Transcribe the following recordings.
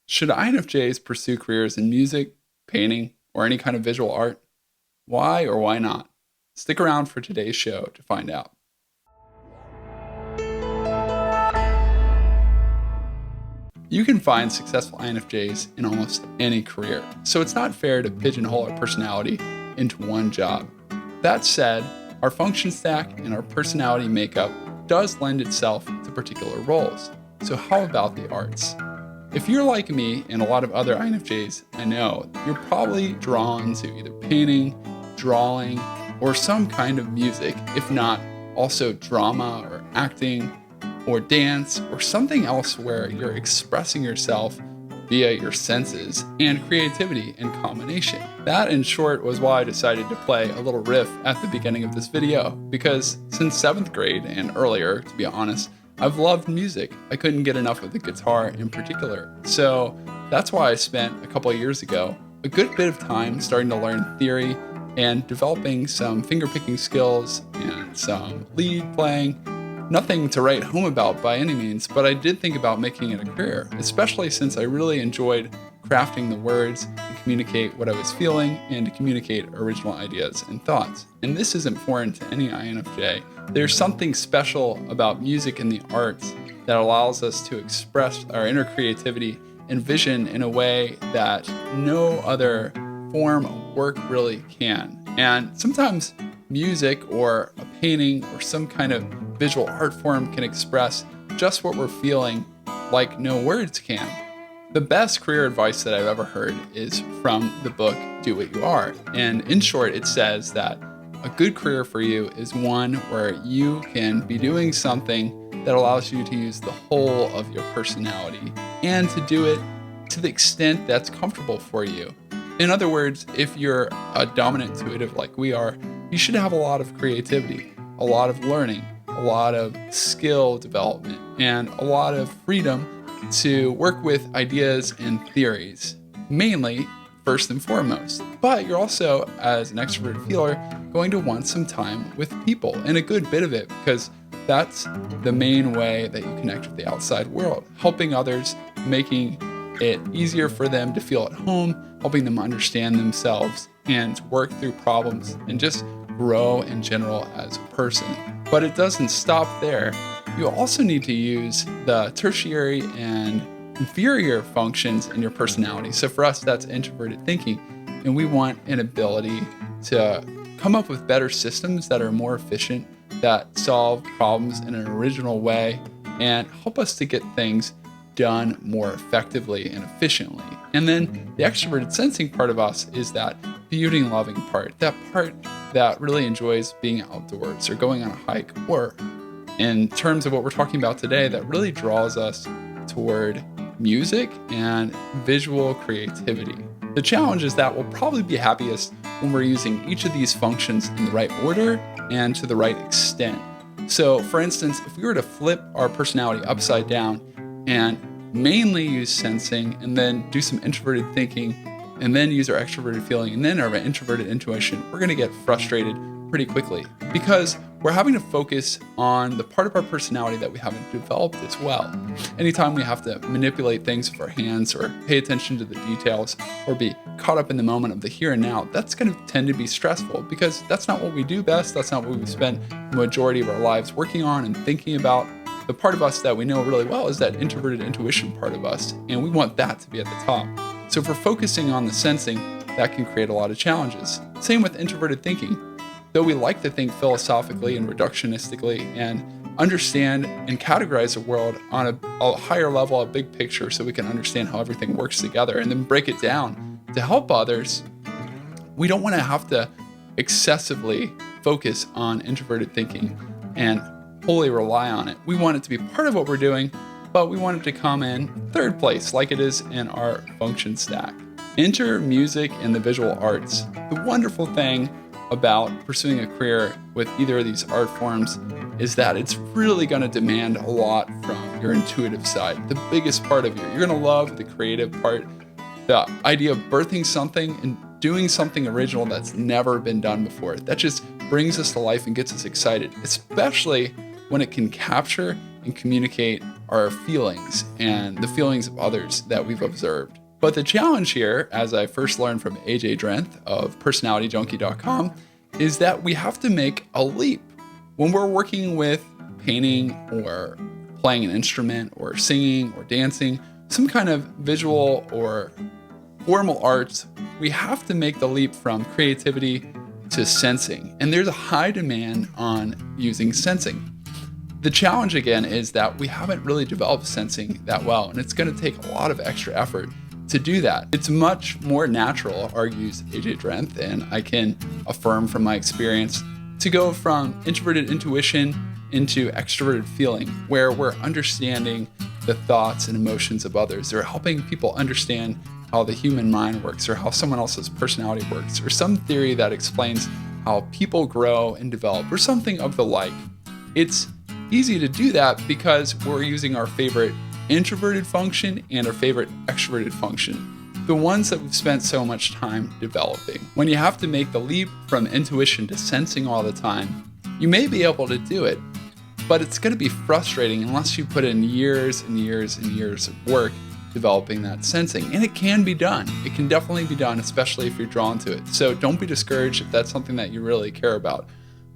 Should INFJs pursue careers in music, painting, or any kind of visual art? Why or why not? Stick around for today's show to find out. You can find successful INFJs in almost any career, so it's not fair to pigeonhole our personality into one job. That said, our function stack and our personality makeup does lend itself to particular roles. So how about the arts? If you're like me and a lot of other INFJs I know, you're probably drawn to either painting, drawing, or some kind of music, if not also drama or acting or dance or something else where you're expressing yourself via your senses and creativity in combination. That, in short, was why I decided to play a little riff at the beginning of this video, because since 7th grade and earlier, to be honest, I've loved music. I couldn't get enough of the guitar in particular. So that's why I spent a couple of years ago a good bit of time starting to learn theory and developing some fingerpicking skills and some lead playing. Nothing to write home about by any means, but I did think about making it a career, especially since I really enjoyed crafting the words to communicate what I was feeling and to communicate original ideas and thoughts. And this isn't foreign to any INFJ. There's something special about music and the arts that allows us to express our inner creativity and vision in a way that no other form of work really can. And sometimes music or a painting or some kind of visual art form can express just what we're feeling like no words can. The best career advice that I've ever heard is from the book Do What You Are. And in short, it says that a good career for you is one where you can be doing something that allows you to use the whole of your personality and to do it to the extent that's comfortable for you. In other words, if you're a dominant intuitive like we are, you should have a lot of creativity, a lot of learning, a lot of skill development, and a lot of freedom to work with ideas and theories, mainly first and foremost. But you're also, as an extroverted feeler, going to want some time with people, and a good bit of it, because that's the main way that you connect with the outside world, helping others, making it easier for them to feel at home, helping them understand themselves and work through problems and just grow in general as a person. But it doesn't stop there. You also need to use the tertiary and inferior functions in your personality. So for us, that's introverted thinking. And we want an ability to come up with better systems that are more efficient, that solve problems in an original way, and help us to get things done more effectively and efficiently. And then the extroverted sensing part of us is that beauty and loving part that really enjoys being outdoors or going on a hike, or in terms of what we're talking about today, that really draws us toward music and visual creativity. The challenge is that we'll probably be happiest when we're using each of these functions in the right order and to the right extent. So for instance, if we were to flip our personality upside down and mainly use sensing and then do some introverted thinking and then use our extroverted feeling and then our introverted intuition, we're going to get frustrated pretty quickly because we're having to focus on the part of our personality that we haven't developed as well. Anytime we have to manipulate things with our hands or pay attention to the details or be caught up in the moment of the here and now, that's going to tend to be stressful because that's not what we do best. That's not what we spend the majority of our lives working on and thinking about. The part of us that we know really well is that introverted intuition part of us, and we want that to be at the top. So if we're focusing on the sensing, that can create a lot of challenges. Same with introverted thinking. Though we like to think philosophically and reductionistically and understand and categorize the world on a higher level, a big picture, so we can understand how everything works together and then break it down to help others, we don't want to have to excessively focus on introverted thinking and wholly rely on it. We want it to be part of what we're doing, but we want it to come in third place like it is in our function stack. Enter music and the visual arts. The wonderful thing about pursuing a career with either of these art forms is that it's really going to demand a lot from your intuitive side. The biggest part of you. You're going to love the creative part, the idea of birthing something and doing something original that's never been done before. That just brings us to life and gets us excited, especially when it can capture and communicate our feelings and the feelings of others that we've observed. But the challenge here, as I first learned from AJ Drenth of personalityjunkie.com, is that we have to make a leap. When we're working with painting or playing an instrument or singing or dancing, some kind of visual or formal arts, we have to make the leap from creativity to sensing. And there's a high demand on using sensing. The challenge again is that we haven't really developed sensing that well, and it's going to take a lot of extra effort to do that. It's much more natural, argues AJ Drenth, and I can affirm from my experience, to go from introverted intuition into extroverted feeling, where we're understanding the thoughts and emotions of others, or helping people understand how the human mind works, or how someone else's personality works, or some theory that explains how people grow and develop, or something of the like. It's easy to do that because we're using our favorite introverted function and our favorite extroverted function, the ones that we've spent so much time developing. When you have to make the leap from intuition to sensing all the time, you may be able to do it, but it's going to be frustrating unless you put in years and years and years of work developing that sensing. And it can be done. It can definitely be done, especially if you're drawn to it. So don't be discouraged if that's something that you really care about.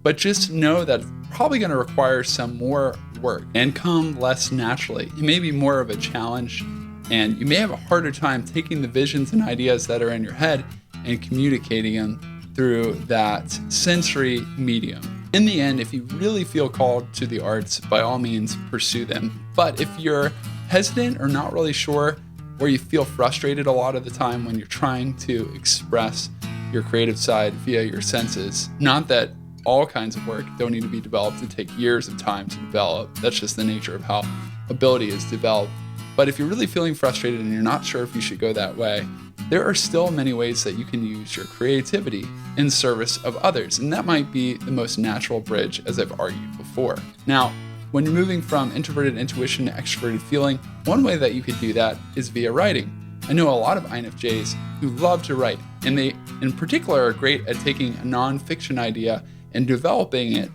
But just know that it's probably going to require some more work and come less naturally. It may be more of a challenge, and you may have a harder time taking the visions and ideas that are in your head and communicating them through that sensory medium. In the end, if you really feel called to the arts, by all means, pursue them. But if you're hesitant or not really sure, or you feel frustrated a lot of the time when you're trying to express your creative side via your senses, not that all kinds of work don't need to be developed and take years of time to develop. That's just the nature of how ability is developed. But if you're really feeling frustrated and you're not sure if you should go that way, there are still many ways that you can use your creativity in service of others. And that might be the most natural bridge, as I've argued before. Now, when you're moving from introverted intuition to extroverted feeling, one way that you could do that is via writing. I know a lot of INFJs who love to write, and they in particular are great at taking a nonfiction idea and developing it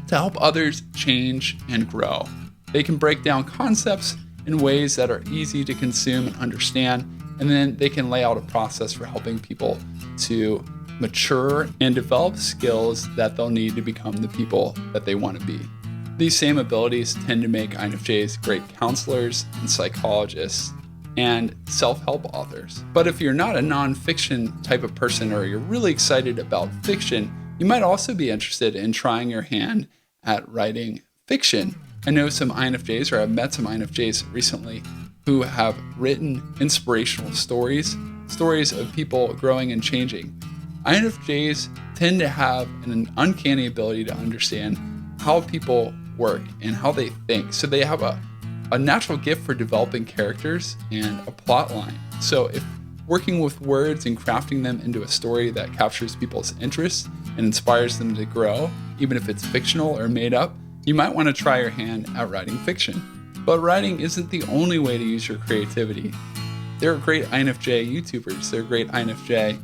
to help others change and grow. They can break down concepts in ways that are easy to consume and understand, and then they can lay out a process for helping people to mature and develop skills that they'll need to become the people that they want to be. These same abilities tend to make INFJs great counselors and psychologists and self-help authors. But if you're not a nonfiction type of person, or you're really excited about fiction, you might also be interested in trying your hand at writing fiction. I know some INFJs, or I've met some INFJs recently, who have written inspirational stories of people growing and changing. INFJs tend to have an uncanny ability to understand how people work and how they think. So they have a natural gift for developing characters and a plot line. So if working with words and crafting them into a story that captures people's interests and inspires them to grow, even if it's fictional or made up, you might want to try your hand at writing fiction. But writing isn't the only way to use your creativity. There are great INFJ YouTubers, there are great INFJ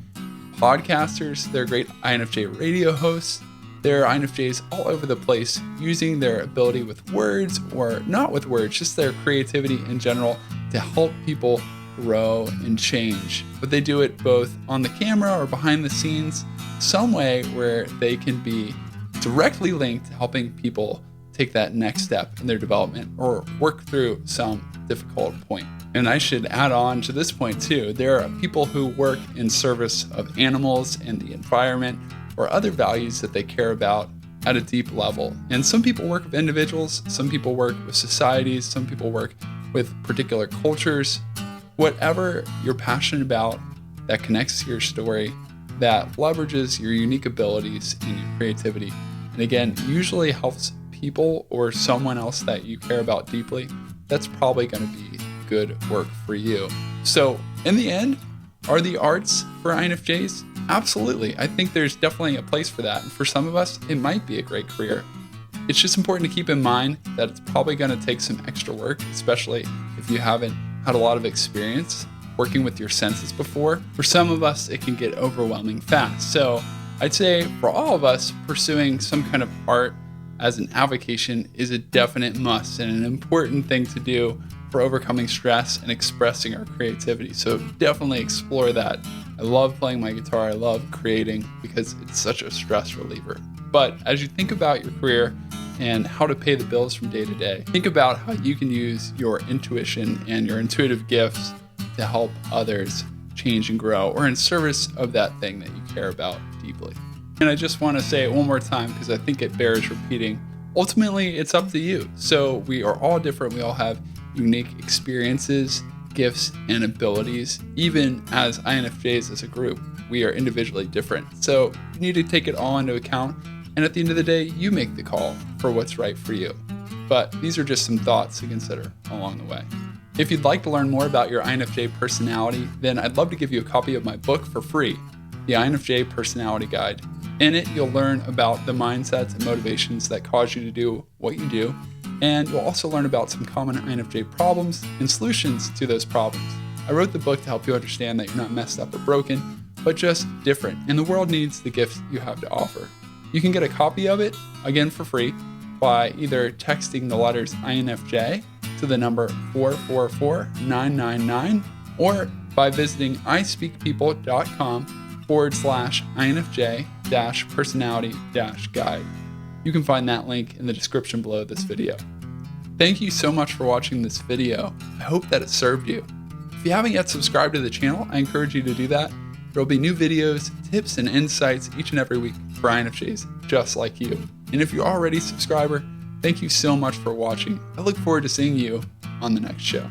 podcasters, there are great INFJ radio hosts. There are INFJs all over the place using their ability with words, or not with words, just their creativity in general, to help people grow and change. But they do it both on the camera or behind the scenes, some way where they can be directly linked to helping people take that next step in their development or work through some difficult point. And I should add on to this point too, there are people who work in service of animals and the environment, or other values that they care about at a deep level. And some people work with individuals, some people work with societies, some people work with particular cultures. Whatever you're passionate about that connects to your story, that leverages your unique abilities and your creativity, and again, usually helps people or someone else that you care about deeply, that's probably going to be good work for you. So in the end, are the arts for INFJs? Absolutely. I think there's definitely a place for that. And for some of us, it might be a great career. It's just important to keep in mind that it's probably going to take some extra work, especially if you haven't had a lot of experience working with your senses before. For some of us, it can get overwhelming fast. So I'd say for all of us, pursuing some kind of art as an avocation is a definite must and an important thing to do for overcoming stress and expressing our creativity. So definitely explore that. I love playing my guitar. I love creating because it's such a stress reliever. But as you think about your career and how to pay the bills from day to day, think about how you can use your intuition and your intuitive gifts to help others change and grow, or in service of that thing that you care about deeply. And I just want to say it one more time because I think it bears repeating. Ultimately, it's up to you. So we are all different. We all have unique experiences, gifts, and abilities. Even as INFJs as a group, we are individually different. So you need to take it all into account. And at the end of the day, you make the call for what's right for you. But these are just some thoughts to consider along the way. If you'd like to learn more about your INFJ personality, then I'd love to give you a copy of my book for free, The INFJ Personality Guide. In it, you'll learn about the mindsets and motivations that cause you to do what you do, and you'll also learn about some common INFJ problems and solutions to those problems. I wrote the book to help you understand that you're not messed up or broken, but just different, and the world needs the gifts you have to offer. You can get a copy of it, again for free, by either texting the letters INFJ to the number 444999, or by visiting ispeakpeople.com/INFJ-personality-guide. You can find that link in the description below this video. Thank you so much for watching this video. I hope that it served you. If you haven't yet subscribed to the channel, I encourage you to do that. There will be new videos, tips, and insights each and every week for INFJs just like you. And if you're already a subscriber, thank you so much for watching. I look forward to seeing you on the next show.